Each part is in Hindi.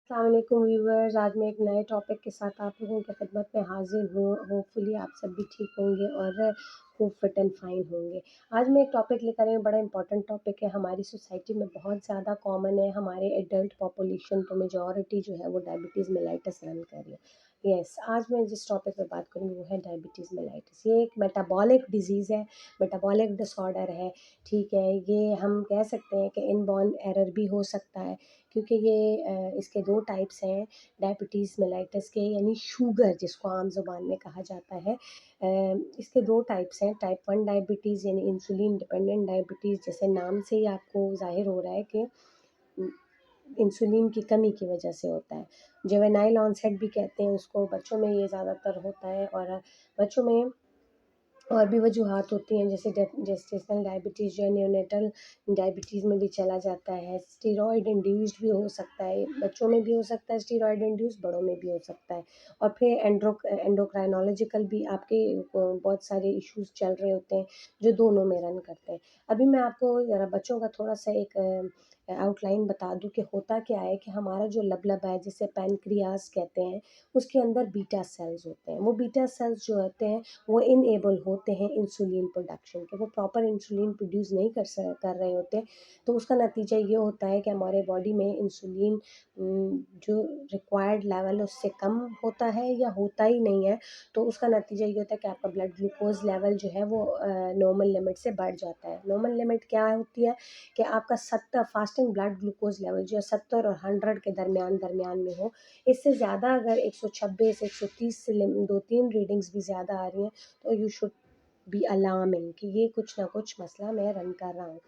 अस्सलाम वालेकुम व्यूअर्स। आज मैं एक नए टॉपिक के साथ आप लोगों की खिदमत में हाज़िर हूँ। होपफुली आप सब भी ठीक होंगे और खूब फिट एंड फाइन होंगे। आज मैं एक टॉपिक लेकर आई हूँ, बड़ा इंपॉर्टेंट टॉपिक है, हमारी सोसाइटी में बहुत ज़्यादा कॉमन है। हमारे एडल्ट पॉपुलेशन तो मेजॉरिटी जो है वो डायबिटीज़ मेलाइटस रन कर रही है। यस, आज मैं जिस टॉपिक पे बात करूँगी वो है डायबिटीज़ मेलाइटस। ये एक मेटाबॉलिक डिज़ीज़ है, मेटाबॉलिक डिसऑर्डर है। ठीक है, ये हम कह सकते हैं कि इनबॉर्न एरर भी हो सकता है, क्योंकि ये इसके 2 टाइप्स हैं डायबिटीज़ मेलाइटस के, यानी शुगर जिसको आम ज़ुबान में कहा जाता है। इसके 2 टाइप्स हैं, टाइप 1 डायबिटीज़ यानी इंसुलिन डिपेंडेंट डायबिटीज़, जैसे नाम से ही आपको ज़ाहिर हो रहा है कि इंसुलिन की कमी की वजह से होता है। जुवेनाइल ऑनसेट भी कहते हैं उसको, बच्चों में ये ज़्यादातर होता है और बच्चों में और भी वजूहात होती हैं, जैसे जेस्टेशनल डायबिटीज़ जो है नियोनेटल डायबिटीज़ में भी चला जाता है। स्टेरॉयड इंड्यूस्ड भी हो सकता है, बच्चों में भी हो सकता है स्टेरॉयड इंड्यूस्ड, बड़ों में भी हो सकता है। और फिर एंडोक्राइनोलॉजिकल भी आपके बहुत सारे इश्यूज़ चल रहे होते हैं जो दोनों में रन करते हैं। अभी मैं आपको ज़रा बच्चों का थोड़ा-सा एक आउटलाइन बता दूँ कि होता क्या है कि हमारा जो लबलब है जिसे पैनक्रियाज़ कहते हैं, उसके अंदर बीटा सेल्स होते हैं। वो बीटा सेल्स जो होते हैं वो इनेबल होते हैं इंसुलिन प्रोडक्शन के, वो प्रॉपर इंसुलिन प्रोड्यूस नहीं कर रहे होते। तो उसका नतीजा ये होता है कि हमारे बॉडी में इंसुलिन जो रिक्वायर्ड लेवल उससे कम होता है या होता ही नहीं है। तो उसका नतीजा ये होता है कि आपका ब्लड ग्लूकोज लेवल जो है वो नॉर्मल लिमिट से बढ़ जाता है। नॉर्मल लिमिट क्या होती है कि आपका 70 फास्टिंग ब्लड ग्लूकोज लेवल जो है 70 और 100 के दरमियान में हो। इससे ज़्यादा अगर 126 130 से 2-3 रीडिंग्स भी ज़्यादा आ रही हैं तो यू शुड बी अलार्मिंग कि ये कुछ ना कुछ मसला मैं रन कर रहा हूँ।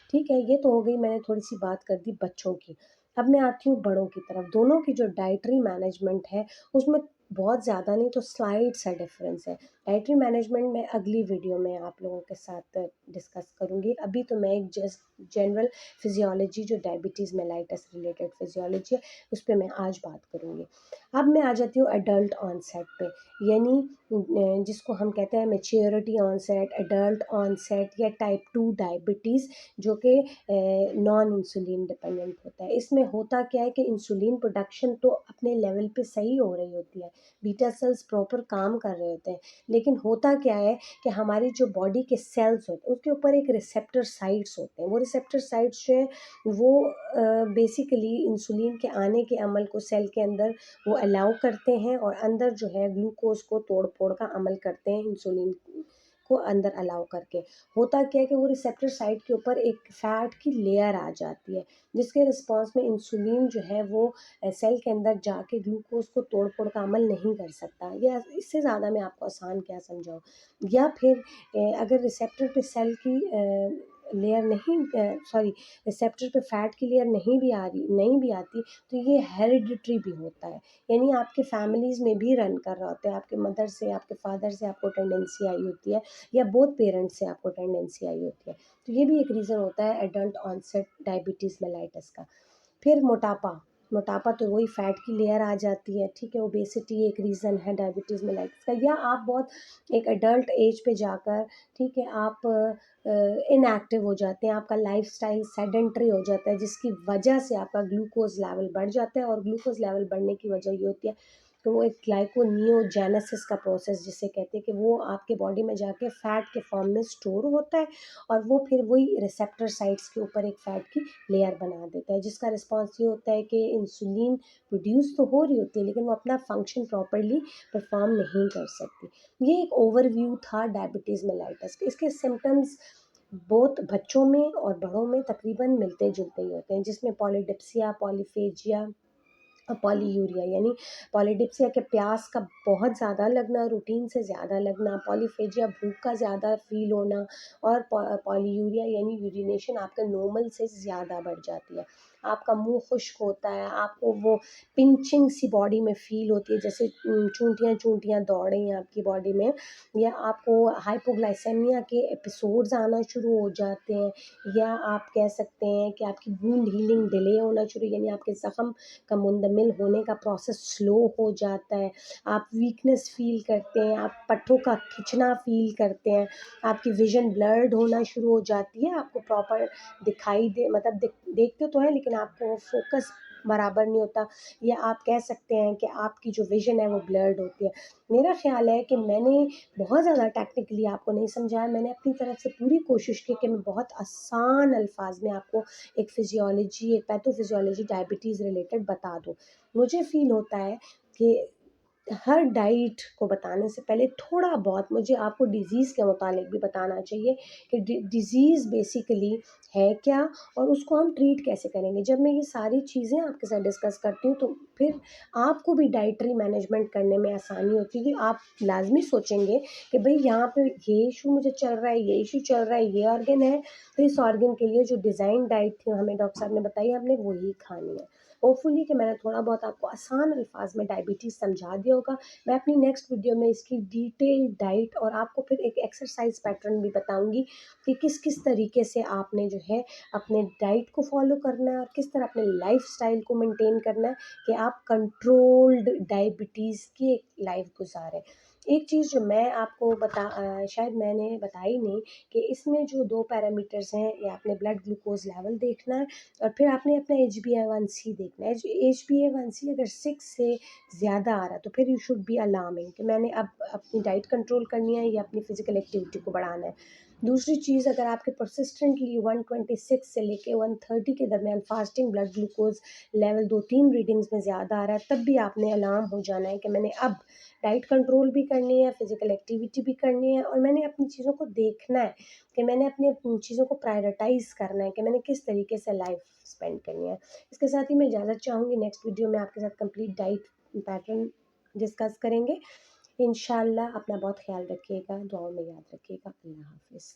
ठीक है, ये तो हो गई, मैंने थोड़ी-सी बात कर दी बच्चों की। अब मैं आती हूँ बड़ों की तरफ। दोनों की जो डाइटरी मैनेजमेंट है, उसमें बहुत ज़्यादा नहीं तो स्लाइड सा डिफ़रेंस है। डाइटरी मैनेजमेंट मैं अगली वीडियो में आप लोगों के साथ डिस्कस करूँगी। अभी तो मैं एक जस्ट जनरल फ़िज़ियोलॉजी जो डायबिटीज़ मेलाइटस रिलेटेड फ़िज़ियोलॉजी है, उस पे मैं आज बात करूँगी। अब मैं आ जाती हूँ एडल्ट ऑनसेट पे, यानी जिसको हम कहते हैं मैच्योरिटी ऑनसेट, एडल्ट ऑनसेट या टाइप 2 डायबिटीज़, जो कि नॉन इंसुलिन डिपेंडेंट होता है। इसमें होता क्या है कि इंसुलिन प्रोडक्शन तो अपने लेवल पे सही हो रही होती है, बीटा सेल्स प्रॉपर काम कर रहे होते हैं, लेकिन होता क्या है कि हमारी जो बॉडी के सेल्स होते हैं उसके ऊपर एक रिसेप्टर साइट्स होते हैं। वो रिसेप्टर साइट्स जो है वो बेसिकली इंसुलिन के आने के अमल को सेल के अंदर वो अलाउ करते हैं और अंदर जो है ग्लूकोज को तोड़-फोड़ का अमल करते हैं इंसुलिन को अंदर अलाउ करके। होता क्या है कि वो रिसेप्टर साइट के ऊपर एक फ़ैट की लेयर आ जाती है, जिसके रिस्पॉन्स में इंसुलिन जो है वो सेल के अंदर जाके ग्लूकोज को तोड़-फोड़ का अमल नहीं कर सकता। या इससे ज़्यादा मैं आपको आसान क्या समझाऊँ, या फिर अगर रिसेप्टर पे सेल की लेयर नहीं सॉरी रिसेप्टर पे फ़ैट की लेयर नहीं भी आती, तो ये हेरिडिटरी भी होता है, यानी आपके फैमिलीज़ में भी रन कर रहा होता है। आपके मदर से, आपके फादर से आपको टेंडेंसी आई होती है या बोथ पेरेंट्स से आपको टेंडेंसी आई होती है। तो ये भी एक रीज़न होता है एडल्ट ऑनसेट डायबिटीज़ मेलाइटस का। फिर मोटापा, मोटापा तो वही फैट की लेयर आ जाती है, ठीक है। ओबेसिटी एक रीज़न है डायबिटीज़ मेलाइटस का, या आप बहुत एक एडल्ट एज पे जाकर, ठीक है, आप इनएक्टिव हो जाते हैं, आपका लाइफ़स्टाइल सेडेंटरी हो जाता है, जिसकी वजह से आपका ग्लूकोज़ लेवल बढ़ जाता है और ग्लूकोज़ लेवल बढ़ने की वजह ये होती है तो वो एक ग्लाइकोनियोजेनेसिस का प्रोसेस जिसे कहते हैं कि वो आपके बॉडी में जाके फ़ैट के फॉर्म में स्टोर होता है और वो फिर वही रिसेप्टर साइट्स के ऊपर एक फ़ैट की लेयर बना देता है, जिसका रिस्पॉन्स ये होता है कि इंसुलिन प्रोड्यूस तो हो रही होती है लेकिन वो अपना फंक्शन प्रॉपरली परफॉर्म नहीं कर सकती। ये एक ओवरव्यू था डायबिटीज़ मेलाइटस के। इसके सिम्टम्स बोथ बच्चों में और बड़ों में तकरीबन मिलते जुलते ही होते हैं, जिसमें पॉलीडिप्सिया, पॉलीफेजिया, पॉलीयूरिया यानी पॉलीडिप्सिया के प्यास का बहुत ज़्यादा लगना, रूटीन से ज़्यादा लगना, पॉलीफेजिया भूख का ज़्यादा फ़ील होना और पॉलीयूरिया यानी यूरिनेशन आपका नॉर्मल से ज़्यादा बढ़ जाती है। आपका मुँह खुश्क होता है, आपको वो पिंचिंग सी बॉडी में फ़ील होती है, जैसे चूंटियाँ-चूंटियाँ दौड़ रही हैं आपकी बॉडी में, या आपको हाइपोग्लाइसेमिया के एपिसोड्स आना शुरू हो जाते हैं, या आप कह सकते हैं कि आपकी वुंड हीलिंग डिले होना शुरू, यानी आपके ज़ख्म का मुंदमिल होने का प्रोसेस स्लो हो जाता है, आप वीकनेस फ़ील करते हैं, आप पट्ठों का खिंचना फ़ील करते हैं, आपकी विज़न ब्लर्ड होना शुरू हो जाती है, आपको प्रॉपर दिखाई दे मतलब देखते तो हैं लेकिन आपको फोकस बराबर नहीं होता, या आप कह सकते हैं कि आपकी जो विज़न है वो ब्लर्ड होती है। मेरा ख़्याल है कि मैंने बहुत ज़्यादा टेक्निकली आपको नहीं समझाया, मैंने अपनी तरफ से पूरी कोशिश की कि मैं बहुत आसान अल्फ़ाज़ में आपको एक फ़िज़ियोलॉजी, एक पैथोफ़िज़ियोलॉजी डायबिटीज़ रिलेटेड बता दूँ। मुझे फ़ील होता है कि हर डाइट को बताने से पहले थोड़ा बहुत मुझे आपको डिज़ीज़ के मुतालिक भी बताना चाहिए कि डिज़ीज़ बेसिकली है क्या और उसको हम ट्रीट कैसे करेंगे। जब मैं ये सारी चीज़ें आपके साथ डिस्कस करती हूँ तो फिर आपको भी डाइटरी मैनेजमेंट करने में आसानी होती है, कि आप लाज़मी सोचेंगे कि भई यहाँ पे ये इश्यू मुझे चल रहा है, ये इश्यू चल रहा है, ये ऑर्गन है, तो इस ऑर्गन के लिए जो डिज़ाइन डाइट थी हमें डॉक्टर साहब ने बताई, हमने वही खानी है। होपफुली कि मैंने थोड़ा बहुत आपको आसान अल्फाज में डायबिटीज़ समझा दिया होगा। मैं अपनी नेक्स्ट वीडियो में इसकी डिटेल डाइट और आपको फिर एक एक्सरसाइज पैटर्न भी बताऊंगी कि किस किस तरीके से आपने जो है अपने डाइट को फॉलो करना है और किस तरह अपने लाइफ स्टाइल को मेंटेन करना है कि आप कंट्रोल्ड डायबिटीज़ की एक लाइफ गुजारें। एक चीज़ जो मैं आपको शायद मैंने बताई नहीं, कि इसमें जो 2 पैरामीटर्स हैं, ये आपने ब्लड ग्लूकोज़ लेवल देखना है और फिर आपने अपना HbA1c देखना है। HbA1c अगर 6 से ज़्यादा आ रहा है तो फिर यू शुड बी अलार्मिंग, कि मैंने अब अपनी डाइट कंट्रोल करनी है या अपनी फ़िज़िकल एक्टिविटी को बढ़ाना है। दूसरी चीज़, अगर आपके परसिस्टेंटली 126 से लेके 130 के दरमियान fasting blood glucose level 2-3 readings में ज़्यादा आ रहा है, तब भी आपने अलार्म हो जाना है कि मैंने अब डाइट कंट्रोल भी करनी है, फ़िज़िकल एक्टिविटी भी करनी है और मैंने अपनी चीज़ों को देखना है कि मैंने अपनी चीज़ों को प्रायोरिटाइज़ करना है कि मैंने किस तरीके से लाइफ स्पेंड करनी है। इसके साथ ही मैं इजाज़त चाहूँगी, नेक्स्ट वीडियो में आपके साथ कंप्लीट डाइट पैटर्न डिस्कस करेंगे। इंशाल्लाह अपना बहुत ख़्याल रखिएगा, दुआओं में याद रखिएगा। अल्लाह हाफ़िज़।